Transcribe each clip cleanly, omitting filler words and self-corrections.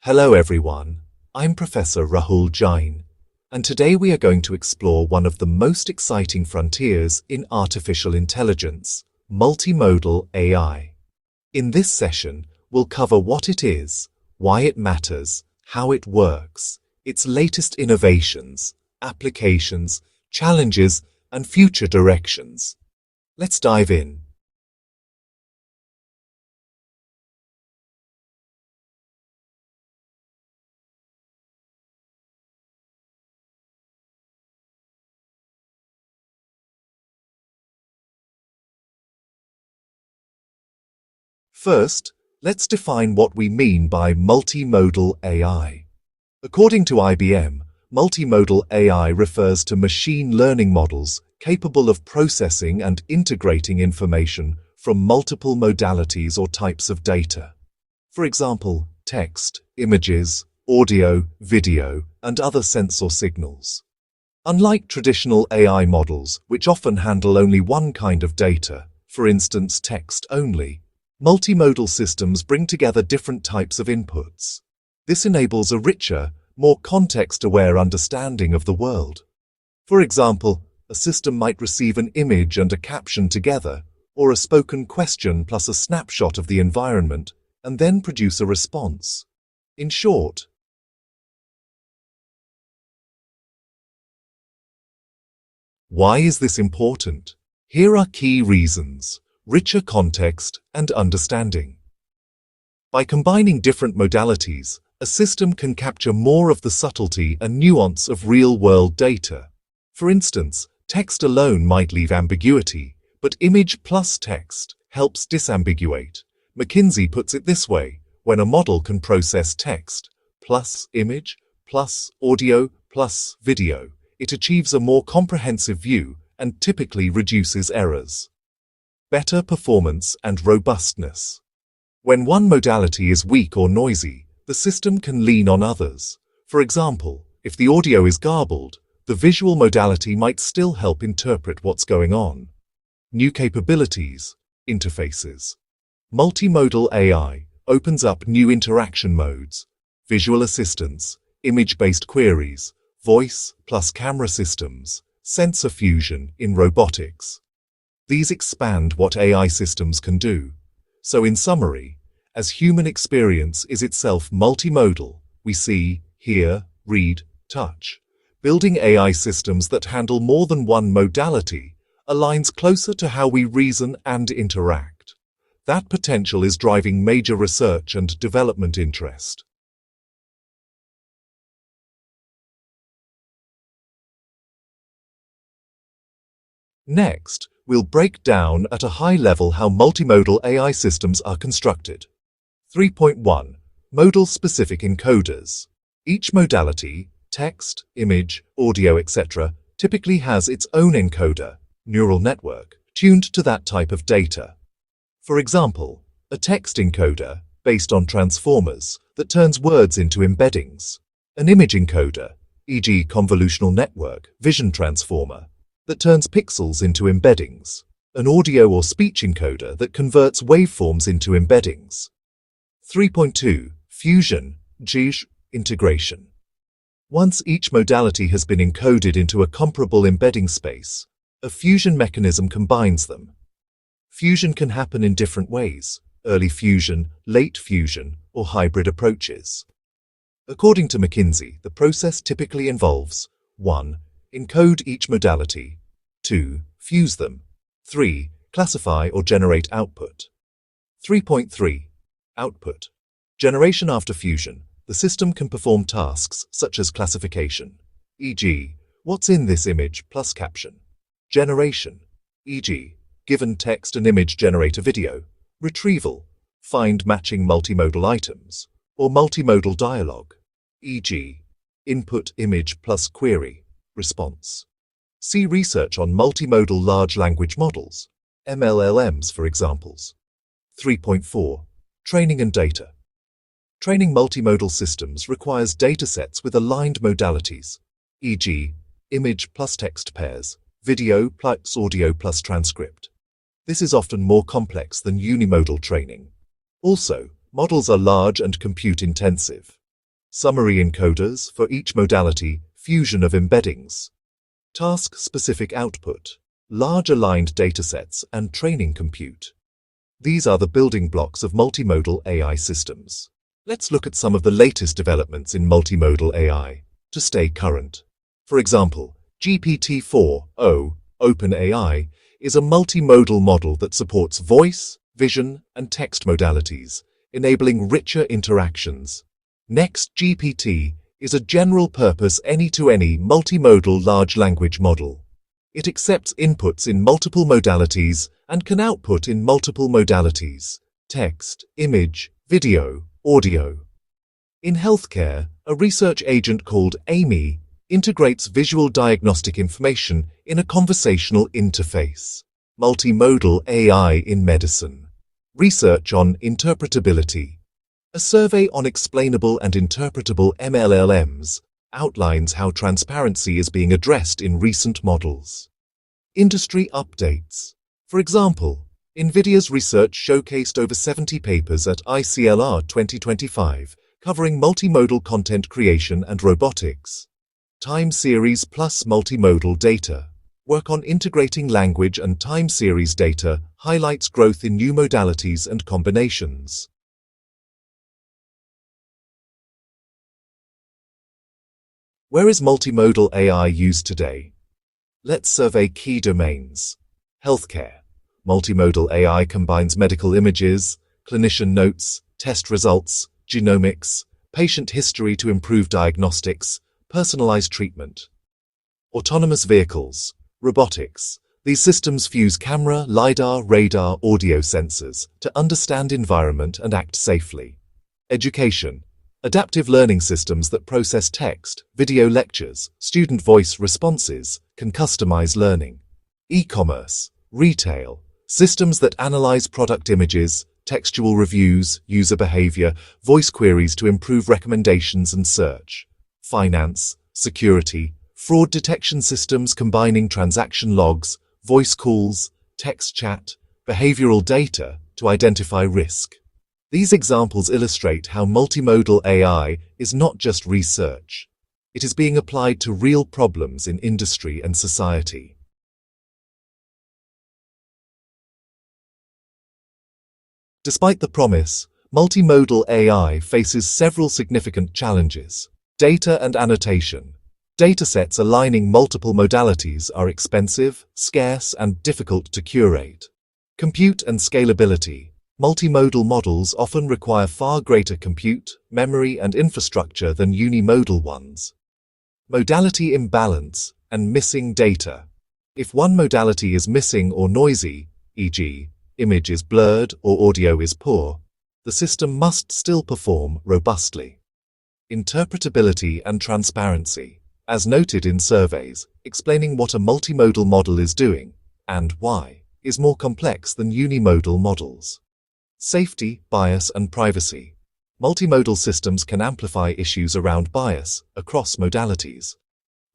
Hello everyone, I'm Professor Rahul Jain, and today we are going to explore one of the most exciting frontiers in artificial intelligence, multimodal AI. In this session, we'll cover what it is, why it matters, how it works, its latest innovations, applications, challenges, and future directions. Let's dive in. First, let's define what we mean by multimodal AI. According to IBM, multimodal AI refers to machine learning models capable of processing and integrating information from multiple modalities or types of data. For example, text, images, audio, video, and other sensor signals. Unlike traditional AI models, which often handle only one kind of data, for instance text only, multimodal systems bring together different types of inputs. This enables a richer, more context-aware understanding of the world. For example, a system might receive an image and a caption together, or a spoken question plus a snapshot of the environment, and then produce a response. In short, why is this important? Here are key reasons: richer context and understanding. By combining different modalities, a system can capture more of the subtlety and nuance of real-world data. For instance, text alone might leave ambiguity, but image plus text helps disambiguate. McKinsey puts it this way: when a model can process text plus image plus audio plus video, it achieves a more comprehensive view and typically reduces errors. Better performance and robustness. When one modality is weak or noisy, the system can lean on others. For example, if the audio is garbled, the visual modality might still help interpret what's going on. New capabilities, interfaces. Multimodal AI opens up new interaction modes, visual assistance, image-based queries, voice plus camera systems, sensor fusion in robotics. These expand what AI systems can do. So in summary, as human experience is itself multimodal, we see, hear, read, touch. Building AI systems that handle more than one modality aligns closer to how we reason and interact. That potential is driving major research and development interest. Next, we'll break down at a high level how multimodal AI systems are constructed. 3.1. Modal-specific encoders. Each modality, text, image, audio, etc., typically has its own encoder, neural network, tuned to that type of data. For example, a text encoder, based on transformers, that turns words into embeddings. An image encoder, e.g. convolutional network, vision transformer, that turns pixels into embeddings. An audio or speech encoder that converts waveforms into embeddings. 3.2. Fusion, integration. Once each modality has been encoded into a comparable embedding space, a fusion mechanism combines them. Fusion can happen in different ways: early fusion, late fusion, or hybrid approaches. According to McKinsey, the process typically involves 1. Encode each modality. 2. Fuse them. 3. Classify or generate output. 3.3. Output. Generation. After fusion, the system can perform tasks such as classification, e.g., what's in this image plus caption. Generation, e.g., given text and image generate a video. Retrieval, find matching multimodal items. Or multimodal dialogue, e.g., input image plus query. Response. See research on multimodal large language models, MLLMs for examples. 3.4. Training and data. Training multimodal systems requires datasets with aligned modalities, e.g., image plus text pairs, video plus audio plus transcript. This is often more complex than unimodal training. Also, models are large and compute-intensive. summary encoders for each modality, fusion of embeddings, task-specific output, large aligned datasets, and training compute. These are the building blocks of multimodal AI systems. Let's look at some of the latest developments in multimodal AI to stay current. For example, GPT-4o OpenAI is a multimodal model that supports voice, vision, and text modalities, enabling richer interactions. NExT-GPT is a general-purpose any-to-any multimodal large language model. It accepts inputs in multiple modalities and can output in multiple modalities: text, image, video, audio. In healthcare, a research agent called Amy integrates visual diagnostic information in a conversational interface. Multimodal AI in medicine. Research on interpretability. A survey on explainable and interpretable MLLMs outlines how transparency is being addressed in recent models. Industry updates. For example, NVIDIA's research showcased over 70 papers at ICLR 2025 covering multimodal content creation and robotics. Time series plus multimodal data. Work on integrating language and time series data highlights growth in new modalities and combinations. Where is multimodal AI used today? Let's survey key domains. Healthcare. Multimodal AI combines medical images, clinician notes, test results, genomics, patient history to improve diagnostics, personalized treatment. Autonomous vehicles. Robotics. These systems fuse camera, LiDAR, radar, audio sensors to understand environment and act safely. Education. Adaptive learning systems that process text, video lectures, student voice responses can customize learning. E-commerce. Retail. Systems that analyze product images, textual reviews, user behavior, voice queries to improve recommendations and search. Finance. Security. Fraud detection systems combining transaction logs, voice calls, text chat, behavioral data to identify risk. These examples illustrate how multimodal AI is not just research. It is being applied to real problems in industry and society. Despite the promise, multimodal AI faces several significant challenges. Data and annotation. Datasets aligning multiple modalities are expensive, scarce, and difficult to curate. Compute and scalability. Multimodal models often require far greater compute, memory, and infrastructure than unimodal ones. Modality imbalance and missing data. If one modality is missing or noisy, e.g., image is blurred or audio is poor, the system must still perform robustly. Interpretability and transparency. As noted in surveys, explaining what a multimodal model is doing and why is more complex than unimodal models. Safety, bias, and privacy. Multimodal systems can amplify issues around bias across modalities.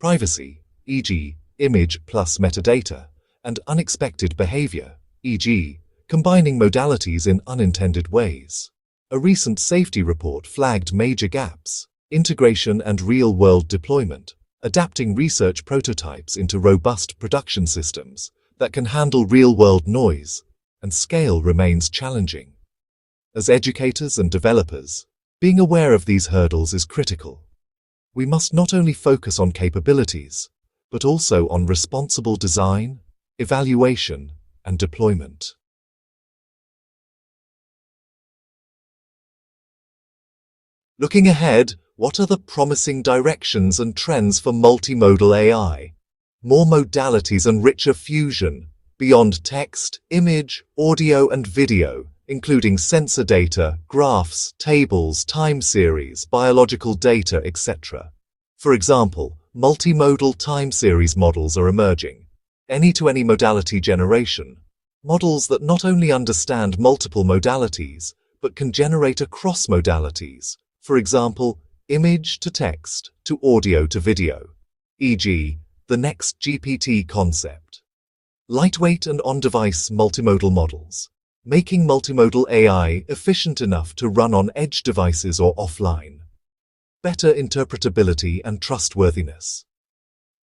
Privacy, e.g., image plus metadata, and unexpected behavior, e.g., combining modalities in unintended ways. A recent safety report flagged major gaps: integration and real-world deployment, adapting research prototypes into robust production systems that can handle real-world noise, and scale remains challenging. As educators and developers, being aware of these hurdles is critical. We must not only focus on capabilities, but also on responsible design, evaluation, and deployment. Looking ahead, what are the promising directions and trends for multimodal AI? More modalities and richer fusion, beyond text, image, audio, and video, including sensor data, graphs, tables, time series, biological data, etc. For example, multimodal time series models are emerging. Any-to-any modality generation. Models that not only understand multiple modalities, but can generate across modalities. For example, image to text to audio to video, e.g., the NExT-GPT concept. Lightweight and on-device multimodal models, making multimodal AI efficient enough to run on edge devices or offline. better interpretability and trustworthiness.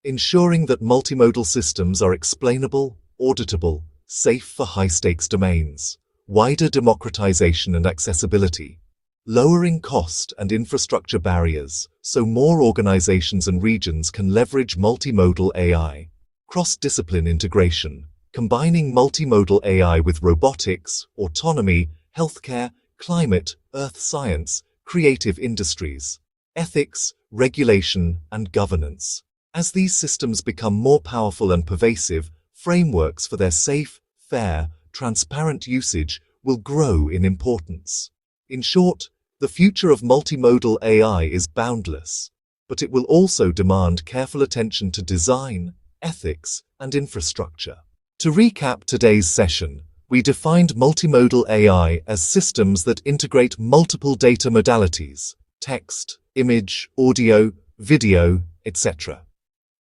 Ensuring that multimodal systems are explainable, auditable, safe for high-stakes domains. Wider democratization and accessibility. Lowering cost and infrastructure barriers so more organizations and regions can leverage multimodal AI. Cross-discipline integration, combining multimodal AI with robotics, autonomy, healthcare, climate, earth science, creative industries, ethics, regulation, and governance. As these systems become more powerful and pervasive, frameworks for their safe, fair, transparent usage will grow in importance. In short, the future of multimodal AI is boundless, but it will also demand careful attention to design, ethics, and infrastructure. To recap today's session, we defined multimodal AI as systems that integrate multiple data modalities, text, image, audio, video, etc.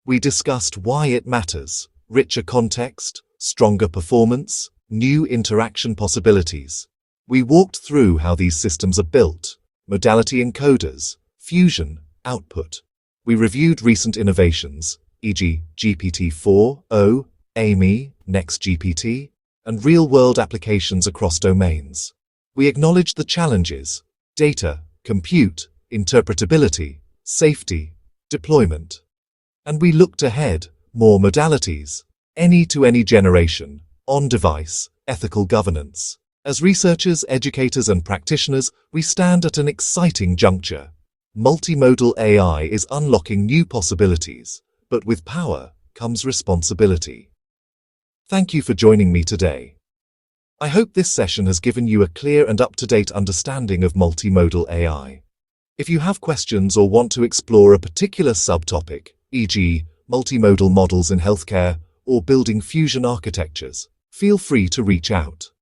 We discussed why it matters, richer context, stronger performance, new interaction possibilities. We walked through how these systems are built, modality encoders, fusion, output. We reviewed recent innovations, e.g. GPT-4o, AMI, NExT-GPT, and real-world applications across domains. We acknowledged the challenges, data, compute, interpretability, safety, deployment. And we looked ahead, more modalities, any-to-any generation, on-device, ethical governance. As researchers, educators, and practitioners, we stand at an exciting juncture. Multimodal AI is unlocking new possibilities, but with power comes responsibility. Thank you for joining me today. I hope this session has given you a clear and up-to-date understanding of multimodal AI. If you have questions or want to explore a particular subtopic, e.g., multimodal models in healthcare or building fusion architectures, feel free to reach out.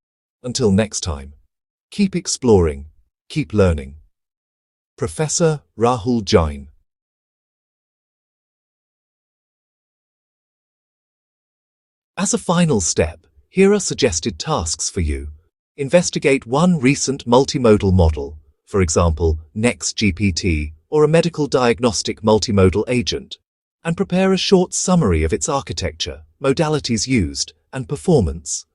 Until next time, keep exploring, keep learning. Professor Rahul Jain. As a final step, here are suggested tasks for you. Investigate one recent multimodal model, for example, NExT-GPT or a medical diagnostic multimodal agent, and prepare a short summary of its architecture, modalities used, and performance.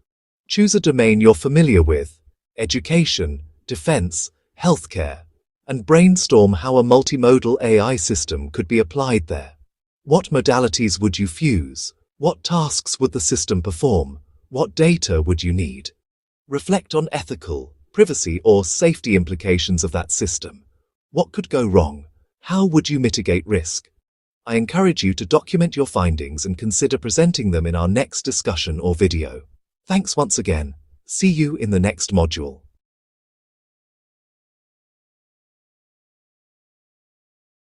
Choose a domain you're familiar with, education, defense, healthcare, and brainstorm how a multimodal AI system could be applied there. What modalities would you fuse? What tasks would the system perform? What data would you need? Reflect on ethical, privacy, or safety implications of that system. What could go wrong? How would you mitigate risk? I encourage you to document your findings and consider presenting them in our next discussion or video. Thanks once again. See you in the next module.